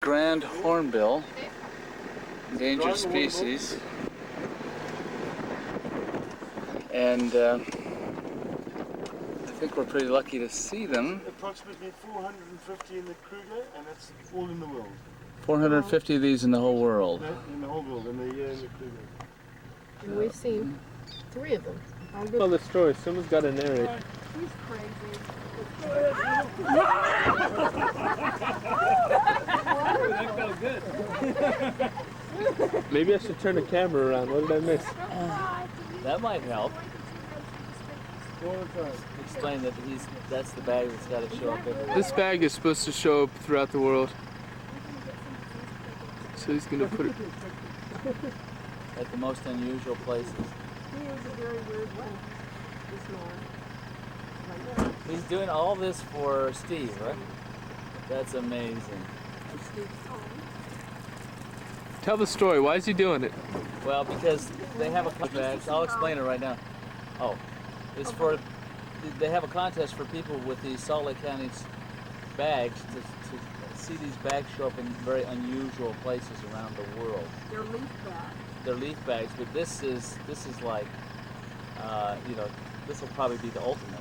grand hornbill, endangered species, and I think we're pretty lucky to see them. Approximately 450 in the Kruger, and that's all in the world. 450 of these in the whole world. No, in the whole world, and they're here in the Kruger. And we've seen 3 of them. Tell the story. Someone's got to narrate. He's crazy. That felt good. Maybe I should turn the camera around. What did I miss? That might help. Explain that that's the bag that's got to show up everywhere. This bag is supposed to show up throughout the world. So he's going to put it At the most unusual places. He is a very weird one, this man. He's doing all this for Steve, right? That's amazing. Tell the story. Why is he doing it? Well, because they have a contest. I'll explain it right now. Oh, it's for, they have a contest for people with these Salt Lake County's bags to see these bags show up in very unusual places around the world. They're leaf bags. They're leaf bags, but this is like, you know, this will probably be the ultimate.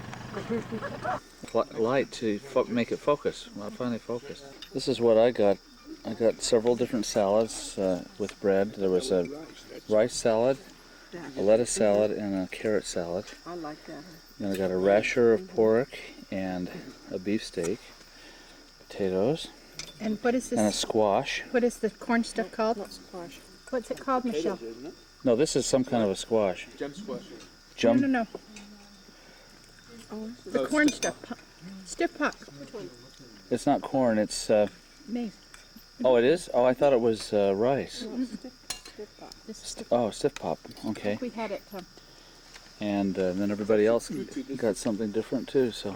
Light to make it focus. Well, finally focused. This is what I got. I got several different salads with bread. There was a rice salad, a lettuce salad, and a carrot salad. I like that. Then I got a rasher of pork and a beefsteak, potatoes, And what is and a this? squash. What is the corn stuff called? Not squash. What's it called, Michelle? No, this is some kind of a squash. Jump squash. Jump. No. The corn stuff. Stiff puck. It's not corn. It's. Maize. Oh, it is. Oh, I thought it was rice. This is stiff. Oh, stiff pop. Okay. We had it. And then everybody else got something different too. So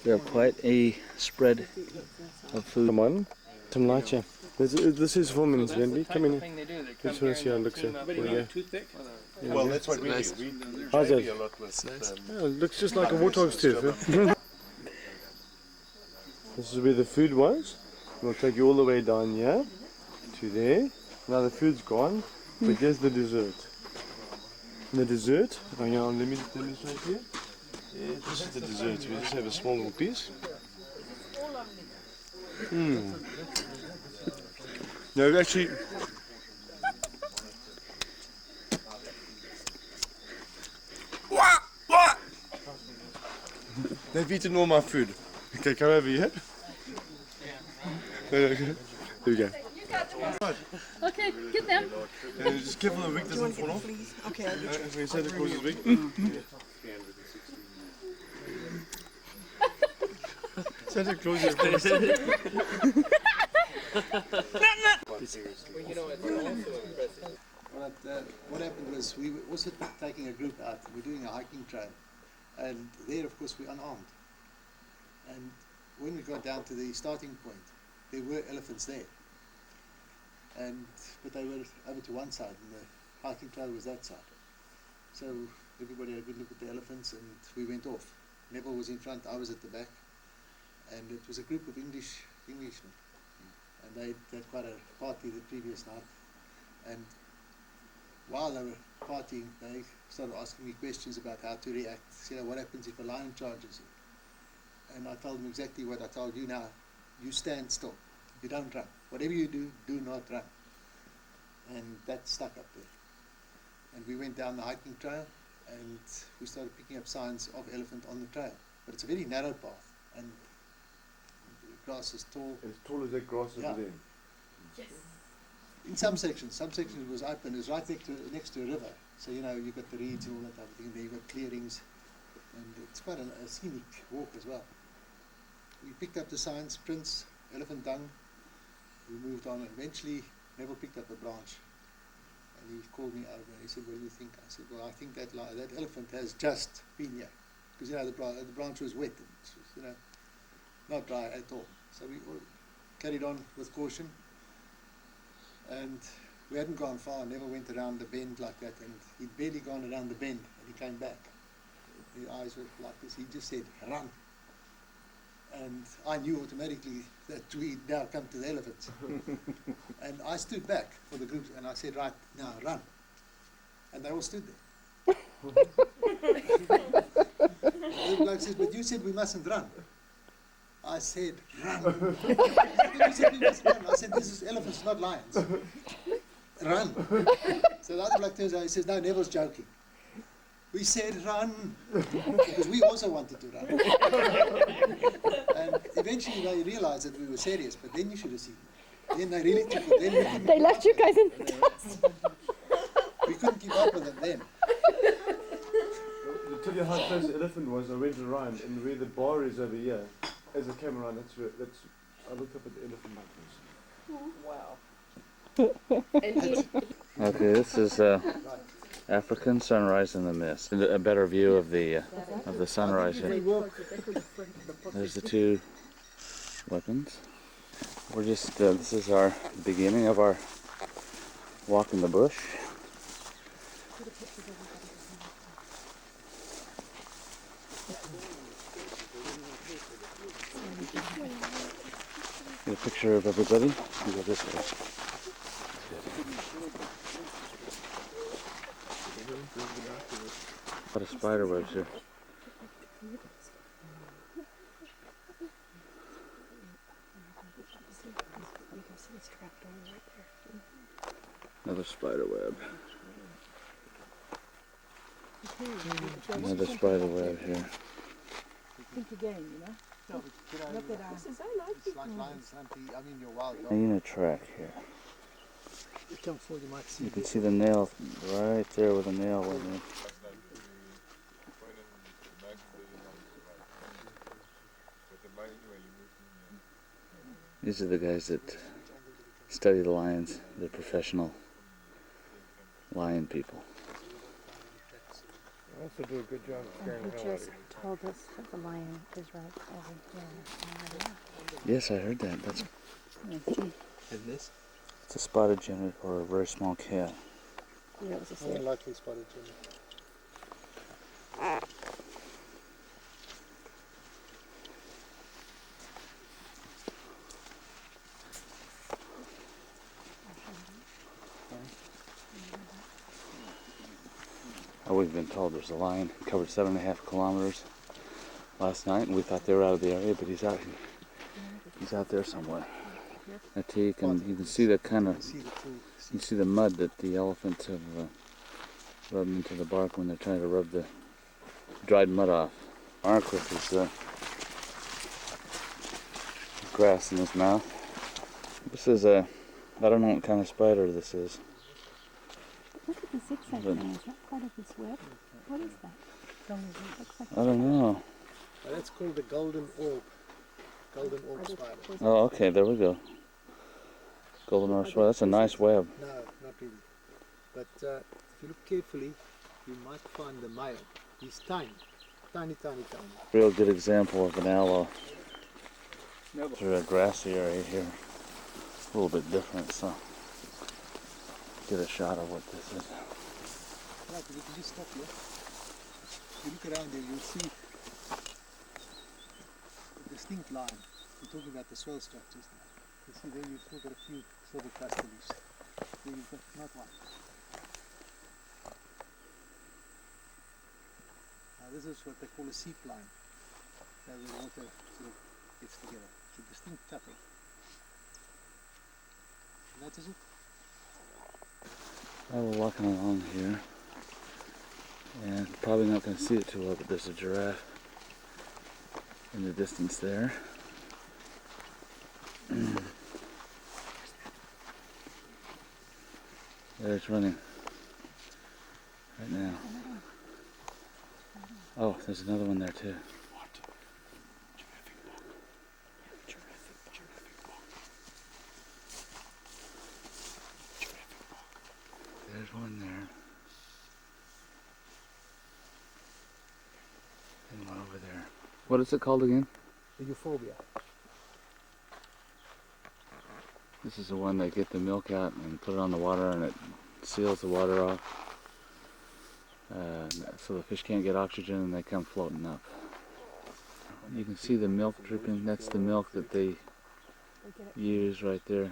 we have quite a spread of food. Come on, some light here. This is for minutes, Wendy. Come in here. Just want to see how it looks here. Well, that's what we do. How's We it? a lot with Oh, it looks just like a warthog's tooth. Huh? This is where the food was. We'll take you all the way down here to there. Now the food's gone, but here's the dessert. The dessert, oh yeah, let me demonstrate here. Yeah, this is the dessert. We just have a small little piece. No, actually, they've eaten all my food. Okay, come over here. There we go. Okay, get them. Just careful the wig doesn't fall off. Okay, I'll get you. We said it causes wig. Santa Claus is What happened was we were also taking a group out. We're doing a hiking trail, and there, of course, we're unarmed. And when we got down to the starting point, there were elephants there, but they were over to one side, and the hiking trail was that side. So everybody had a good look at the elephants, and we went off. Neville was in front, I was at the back, and it was a group of Englishmen, and they had quite a party the previous night. And while they were partying, they started asking me questions about how to react. You know, what happens if a lion charges you? And I told them exactly what I told you now. You stand still. You don't run. Whatever you do, do not run. And that stuck up there. And we went down the hiking trail, and we started picking up signs of elephant on the trail. But it's a very narrow path, and the grass is tall. As tall as that grass over Yeah. there. In some sections it was open. It was right next to a river. So, you know, you've got the reeds and all that type of thing. There you've got clearings. And it's quite a scenic walk as well. We picked up the signs, prints, elephant dung. We moved on, and eventually Neville picked up a branch. And he called me over and he said, "What do you think?" I said, "Well, I think that elephant has just been here." Because, you know, the branch was wet. It was, you know, not dry at all. So we all carried on with caution. And we hadn't gone far. Neville went around the bend like that, and he'd barely gone around the bend, and he came back. His eyes were like this. He just said, "Run." And I knew automatically that we now come to the elephants. And I stood back for the group and I said, right, now run. And they all stood there. The bloke says, but you said we mustn't run. I said, run. You said we mustn't run. I said, this is elephants, not lions. Run. So the other bloke turns out, he says, no, Neville's joking. We said run, because we also wanted to run. And eventually they realized that we were serious, but then you should have seen them. Then they really took it. Then They left you guys in the dust. we couldn't keep up with them then. To tell you how close the elephant was, I went around, and where the bar is over here, as I came around, I looked up at the elephant like this. Wow. Okay, this is African sunrise in the mist. A better view of the sunrise here. There's the two weapons. We're just this is our beginning of our walk in the bush. Get a picture of everybody. We go this way. A lot of spider webs here. Another spider web. Another spider web here. Think again, you know? Look at us. It's like lions hunting, I mean, your wild dog. In a track here. You come forward, you might see. You can see the nail right there with the nail went in. These are the guys that study the lions. They're professional lion people. Also do a good job of scaring He the hell out of just you. told us that the lion is right over here. Yes, I heard that. That's And this? it's a spotted genet or a very small cat. Yeah, it was a More snake. likely spotted Jimmy. We've been told there's a lion covered 7.5 kilometers last night, and we thought they were out of the area, but he's out there somewhere. You can see the kind of you see the mud that the elephants have rubbed into the bark when they're trying to rub the dried mud off. Mark with his grass in his mouth. This is I don't know what kind of spider this is. Look at the zigzag line. Is that part of his web? What is that? Looks like I don't know. That's called the golden orb. Golden orb spider. Oh, okay, there we go. Golden orb spider. That's a nice web. No, not really. But if you look carefully, you might find the male. He's tiny. Tiny, tiny, tiny. Real good example of an aloe. Through a grassy area here. A little bit different, so get a shot of what this is. Right, you can just stop here. If you look around here, you'll see a distinct line. We're talking about the soil structures now. You see there, you've still got a few silver cluster leaves. There you've got not one. Now this is what they call a seep line. Where the water sort of gets together. It's a distinct tapping. Notice it? Well, we're walking along here, and probably not going to see it too well, but there's a giraffe in the distance there. There it's running right now. Oh, there's another one there too. There's one there. And one over there. What is it called again? The euphorbia. This is the one they get the milk out and put it on the water, and it seals the water off. So the fish can't get oxygen and they come floating up. You can see the milk dripping. That's the milk that they use right there.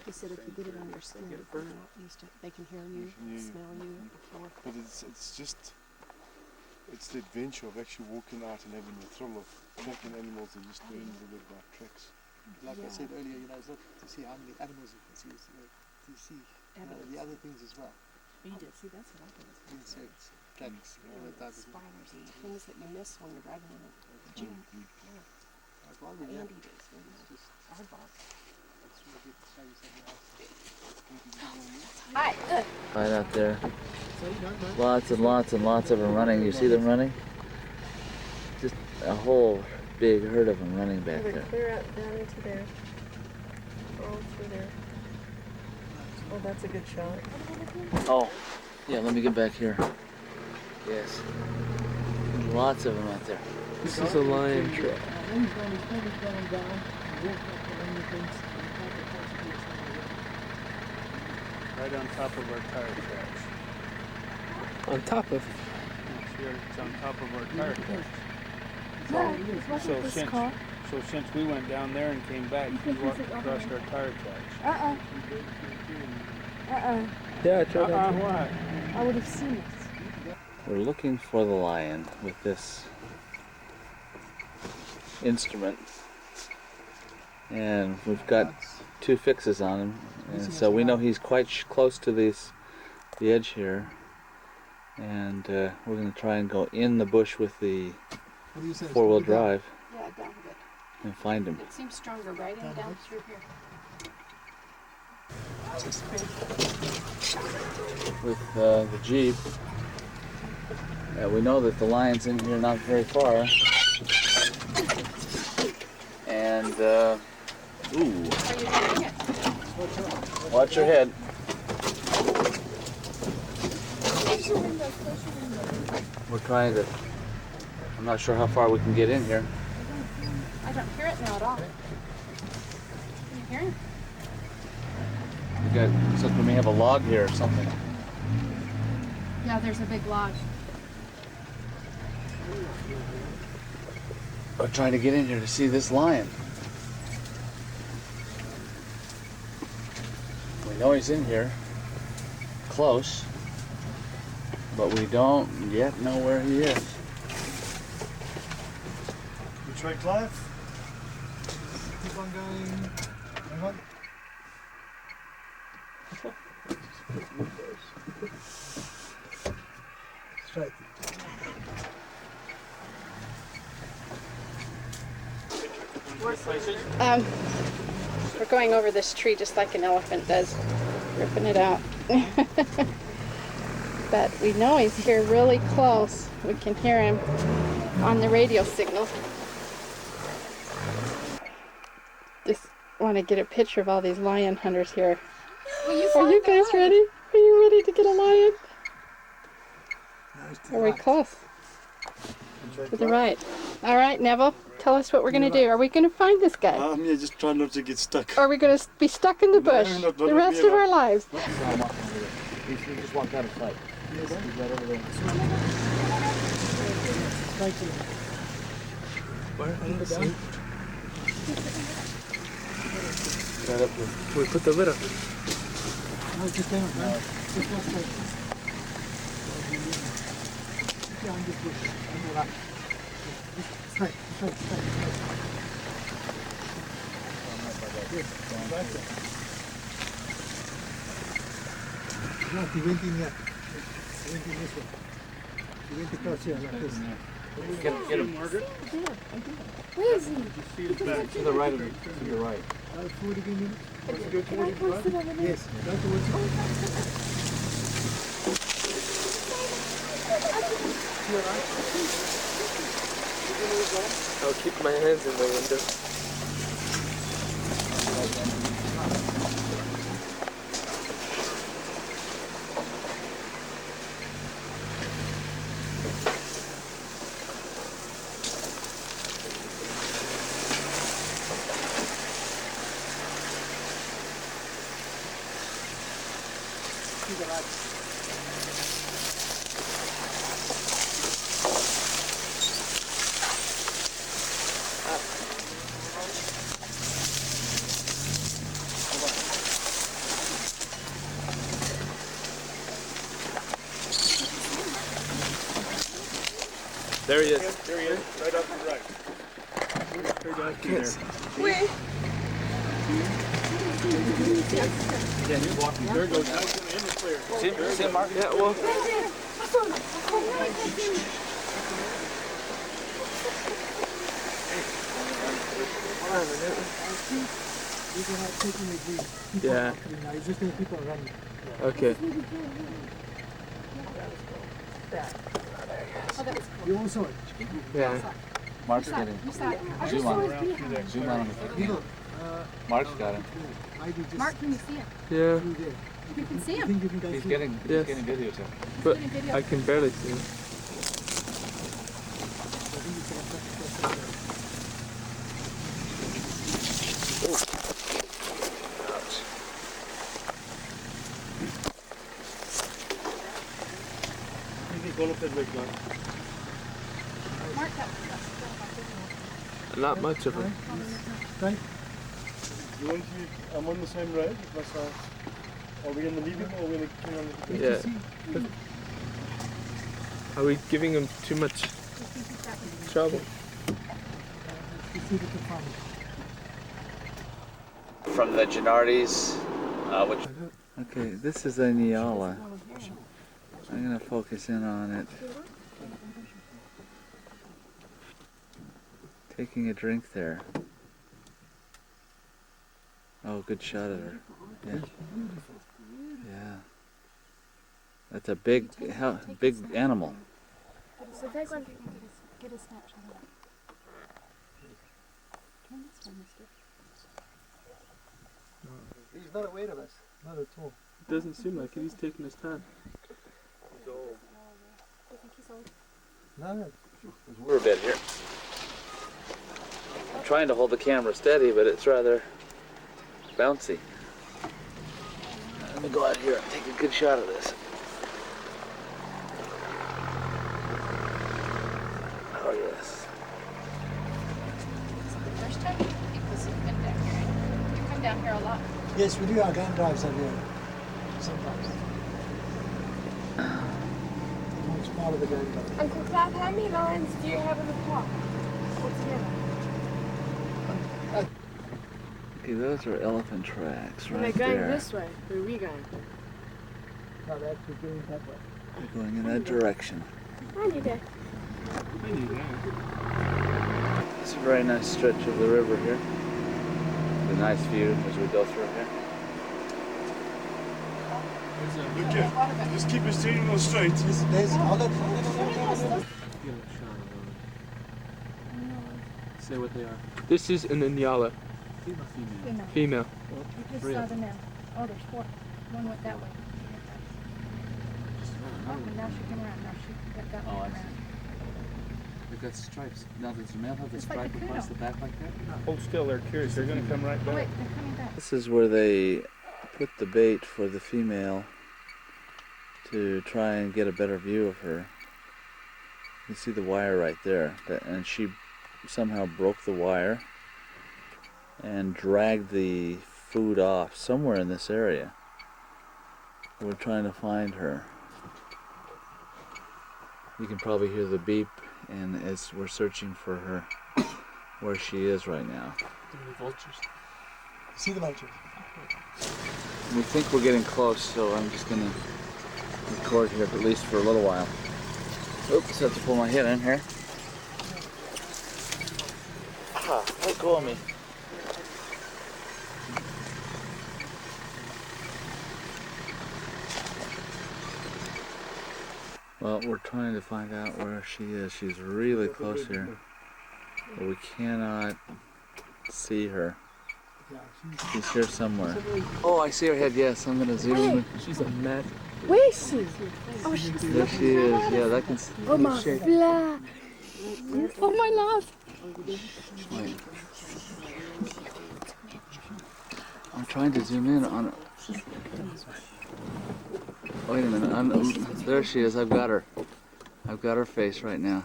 He said if you get it on your skin, they're not used to it. They can hear you, smell you before. But it's just, it's the adventure of actually walking out and having the thrill of tracking animals and just doing the little like tracks. Like I said earlier, it's not to see how many animals you can see, it's to see the other things as well. You did see, that's what I think. Insects, tracks, all that type of thing. Spiders and things that you miss when you're driving in a jeep. Like while we're here, Andy does. it's just Aardvark. let's show you something else. Hi. Right out there. Lots and lots and lots of them running. You see them running? Just a whole big herd of them running back They're there. clear out down into there. All through there. Oh, that's a good shot. Oh, yeah, let me get back here. Yes. There's lots of them out there. This is a lion trap. Right on top of our tire tracks. On top of. Here, it's on top of our tire tracks. Wasn't this since, car? so since we went down there and came back, we walked across our tire tracks. Yeah, I tried that. What? I would have seen it. We're looking for the lion with this instrument. And we've got 2 fixes on him. And so we know he's quite close to the edge here. And we're going to try and go in the bush with the 4-wheel drive Yeah, down a bit. and find him. It seems stronger, right? And down through here. With the Jeep. We know that the lion's in here not very far. And, ooh. Are you doing it? Watch your head. We're trying to, I'm not sure how far we can get in here. I don't hear it now at all. Can you hear it? Looks like we may have a log here or something. Yeah, there's a big log. We're trying to get in here to see this lion. We know he's in here, close, but we don't yet know where he is. You try Clive? Keep on going. Hang on. Straight. We're going over this tree just like an elephant does, ripping it out. But we know he's here really close. We can hear him on the radio signal. Just want to get a picture of all these lion hunters here. Are you guys ready? Are you ready to get a lion? Are we close? To the right. All right, Neville, tell us what we're going to do. Are we going to find this guy? Yeah, just try not to get stuck. Or are we going to be stuck in the bush not the rest of our lives? He just walked out of sight. He's right over there. Right up here. We put the lid up. No, he went in here. He went in this one. He went across here like this. Get him, Margaret. Where is he? To the right of him. To the right. Forward again, minute. Can I post it over there? Yes, go towards it. I'll keep my hands in the window. There he is. There he is, right up to the right. Where? Yeah, he's walking. There he goes. Now he's in the clear. See him, Mark? Yeah, well. Yeah. Okay. You also Yeah. Mark's got him. Zoom on him. Zoom on him. Mark's got him. Mark, can you see him? Yeah. You can see him. He's getting video too. But I can barely see him. Mark, Not much of him. You want to? I'm on the same road with myself. Are we going to leave him or are we going to turn on the Yeah. Are we giving him too much trouble? From the Gennardis, which... Okay, this is a Nyala. I'm going to focus in on it. Taking a drink there. Oh, good shot at her. Yeah. Yeah. That's a big animal. it's a big one. Get a snapshot of it. Turn this one, mister. He's not aware of us. Not at all. It doesn't seem like it. He's taking his time. Do you think he's old? No. We're a bit here. I'm trying to hold the camera steady, but it's rather bouncy. Let me go out here and take a good shot of this. Oh yes. First time? Because you've been down here. You come down here a lot. Yes, we do our game drives over here. Sometimes. It's part of the game drive. Uncle Clive, how many lions do you have in the park? Altogether? Okay, those are elephant tracks And right they're going there. this way. Where are we going? No, that's we're going that way. They're going in that direction. I knew that. It's a very nice stretch of the river here. A nice view as we go through here. Okay, just keep your steering wheel straight. There's olive. Say what they are. This is an Inyala. Female. Female. You just saw the male. Oh, there's four. One went that way. Oh, and now she came around. Now she got that Oh, one I see. around. They've got stripes. Now does the male have the Just like stripe the across kudu. the back like that? Hold still, they're curious. They're going to come right Oh, back. wait, they're coming back. This is where they put the bait for the female to try and get a better view of her. You see the wire right there, and she somehow broke the wire and dragged the food off somewhere in this area. We're trying to find her. You can probably hear the beep, and as we're searching for her, where she is right now. See the vultures? We think we're getting close, so I'm just gonna record here at least for a little while. Oops, I have to pull my head in here. Ah, let go of me. Well, we're trying to find out where she is. She's really close here, but we cannot see her. She's here somewhere. Oh, I see her head. Yes, I'm gonna zoom in. She's a mess. Where is she? Oh, she's There she is. Yeah, that can. Oh, my fly. Oh my love. Wait. I'm trying to zoom in on her. Wait a minute. There she is. I've got her. I've got her face right now.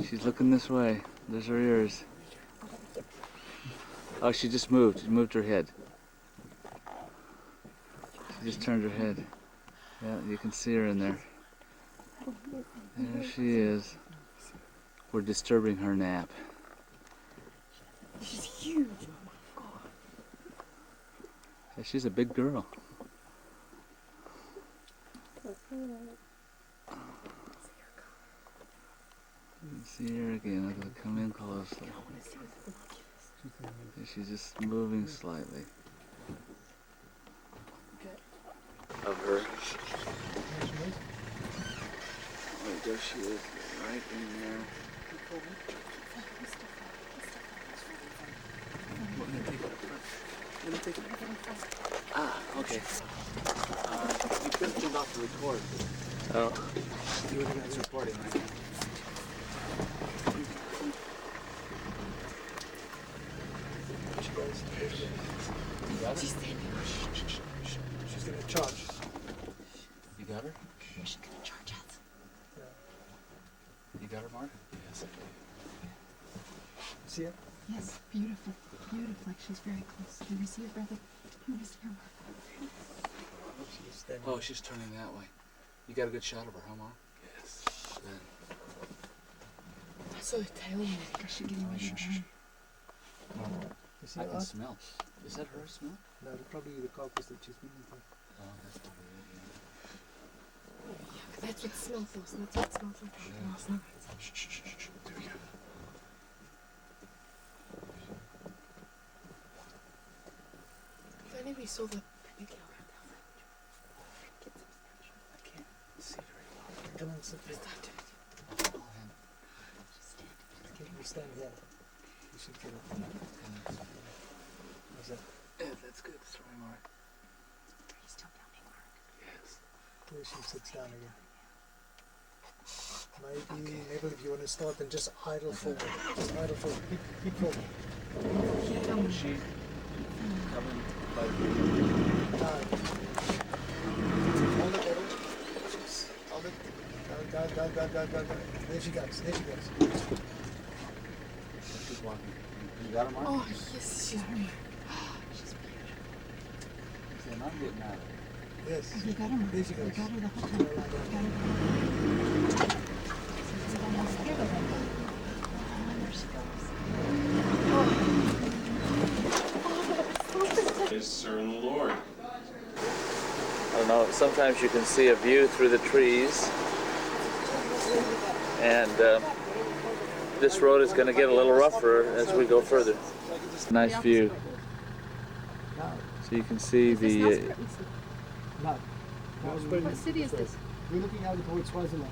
She's looking this way. There's her ears. Oh, she just moved. She moved her head. She just turned her head. Yeah, you can see her in there. There she is. We're disturbing her nap. She's huge. Oh my god. Yeah, she's a big girl. See her again. I'll come in closely. She's just moving slightly. Of her. Oh, there she is, right in there. Let me take it. Ah, okay. You could have turned off the record. Oh. You would have been recording, right? You got her? She's standing. She's going to charge. You got her? She's gonna charge us. You got her, Mark? Yes. See her? Yes, beautiful. Beautiful. Like she's very close. Can we see her, brother? Can we see her, Mark? She's standing. Oh, she's turning that way. You got a good shot of her, huh, Mark? Yes. Good. I saw the tail of her. She's getting ready to burn. You see I her can eyes? smell. Is that her smell? No, probably the carcass that she's beating through. Oh, that's probably it, Yeah, that's what smells like. That's what smells like. Yeah. No, it's not. Shh, shh, shh, shh. There we go. If anybody saw the big yellow I can't see very well. Come and sit there. I'll hand it. Can you stand here? You should get up. How's that? Yeah, that's good. Sorry, Mark. He's still filming, Mark. Yes. There she sits down again. Maybe if you want to start and just idle forward. Just idle forward. Keep forward. Is she coming by the No. Hold it, Eddie. Hold it. Go. There she goes. She's walking. You got her, Mark? Oh, yes, she's beautiful. She's beautiful. She's saying, I'm getting out of it. Yes. You got her, Mark. There she goes. You got her the whole time. You got her the whole time. She's almost scared of her. Oh, there she goes. Praise serve the Lord. I don't know, sometimes you can see a view through the trees, and this road is going to get a little rougher as we go further. Nice view. So you can see the... No. What city is this? We're looking out towards Swaziland.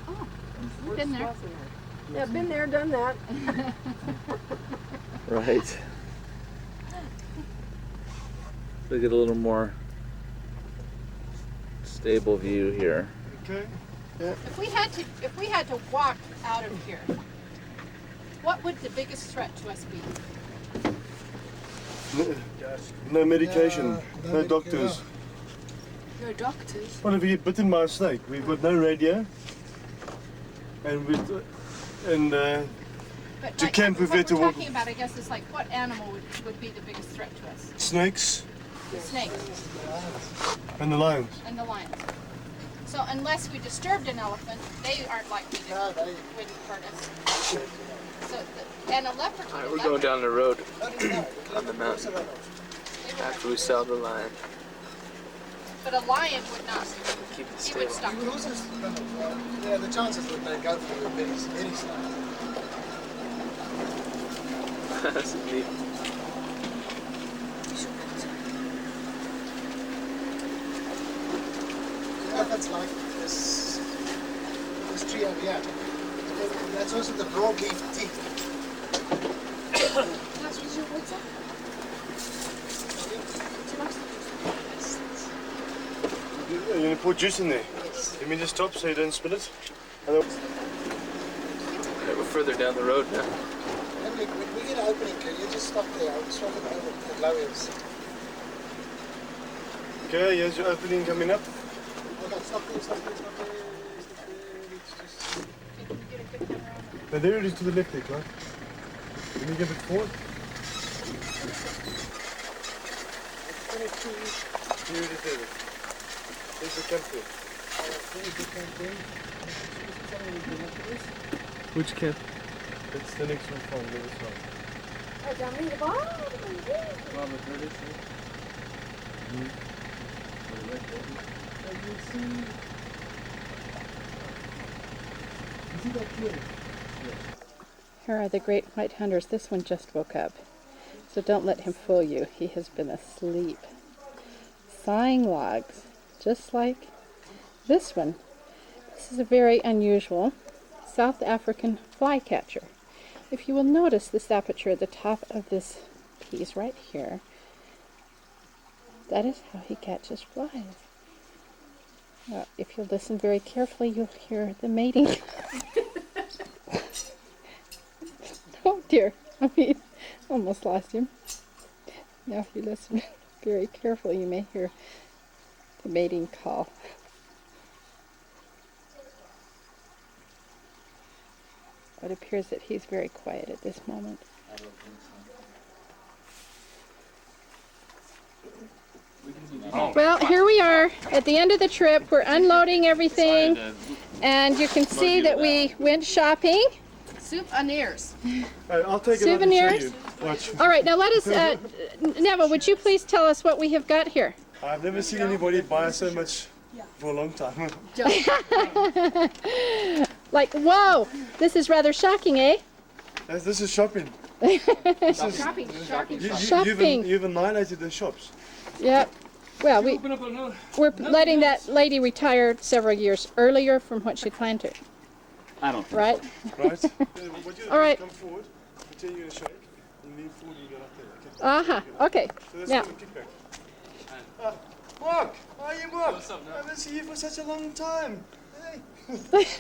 Oh, we've been there. Yeah, been there, done that. right. So get a little more stable view here. Okay. If we had to walk out of here, what would the biggest threat to us be? No medication, no doctors. No doctors. Well, if you get bitten by a snake, we've got no radio, and But To camp, we've what had to we're walk- talking about, I guess, is like what animal would be the biggest threat to us? snakes The snake and the lions. and the lions. So unless we disturbed an elephant, they aren't likely to No, they. wouldn't hurt us. So and a leopard. Alright, we're going down the road On the mountain. They will after we saw the lion. But a lion would not. Keep it He stable. would stop. Yeah, the chances that they go for the very slow. That's neat. Elephants like this tree over here. That's also the broadleaf teak. You're going to pour juice in there. Let me just stop so you don't spill it. Alright, we're further down the road now. When we get an opening, can you just stop there? I'll swap it over the lowers. Okay, here's your opening coming up. Hold on, stop there, stop there, stop there. It's just... Can you get a good camera on it? Now there it is to the left there, Clark. Let me give it forward. Here it is there. There's the camp there. There's the campaign. This is something we can look at this. Which cat? That's the next one from this one. Robert Curtis, Here are the great white hunters. This one just woke up, so don't let him fool you. He has been asleep. Sawing logs, just like this one. This is a very unusual South African flycatcher. If you will notice this aperture at the top of this piece right here, that is how he catches flies. Now, if you listen very carefully, you'll hear the mating. Oh dear, almost lost him. Now if you listen very carefully, you may hear the mating call. It appears that he's very quiet at this moment. Well, here we are at the end of the trip. We're unloading everything, and you can see that we went shopping. Souvenirs. I'll take Souvenirs? it out and show you. All right, now let us, Neville, would you please tell us what we have got here? I've never seen anybody buy so much for a long time. Like, whoa, this is rather shocking, eh? This is shopping. This is, Shopping. You've annihilated the shops. Yep. Well, we're letting that lady retire several years earlier from what she planned to. I don't think Right? Right? All right. Come forward, continue to shake, and lean forward and get up there. Okay? Uh-huh. Okay. So let's Now, do a kickback. Mark! How are you, Mark? What's up, man? I haven't seen you for such a long time. Hey!